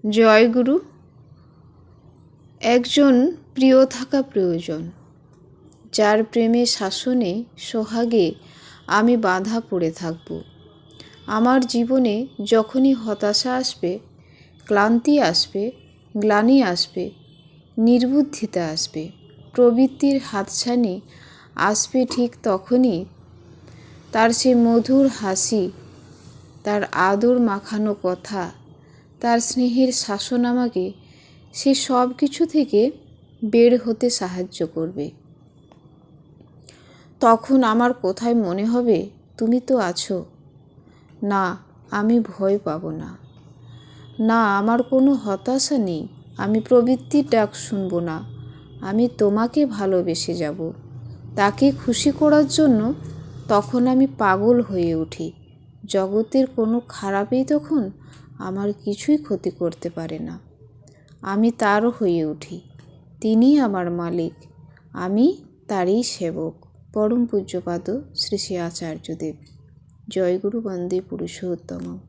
জয়গুরু। একজন প্রিয় থাকা প্রয়োজন, যার প্রেমে শাসনে সোহাগে আমি বাঁধা পড়ে থাকব। আমার জীবনে যখনই হতাশা আসবে, ক্লান্তি আসবে, গ্লানি আসবে, নির্বুদ্ধিতা আসবে, প্রবৃত্তির হাতছানি আসবে, ঠিক তখনই তার সে মধুর হাসি, তার আদর মাখানো কথা, তার স্নেহের শাসন আমাকে সে সব কিছু থেকে বের হতে সাহায্য করবে। তখন আমার কোথায় মনে হবে তুমি তো আছো। না, আমি ভয় পাব না। না, আমার কোনো হতাশা নেই। আমি প্রবৃত্তির ডাক শুনব না। আমি তোমাকে ভালোবেসে যাব, তাকে খুশি করার জন্য। তখন আমি পাগল হয়ে উঠি। জগতের কোনো খারাপই তখন আমার কিছুই ক্ষতি করতে পারে না। আমি তারও হয়ে উঠি। তিনিই আমার মালিক, আমি তারই সেবক। পরম পূজ্যপাদ শ্রী শ্রী আচার্যদেব। জয়গুরু বন্দে পুরুষোত্তম।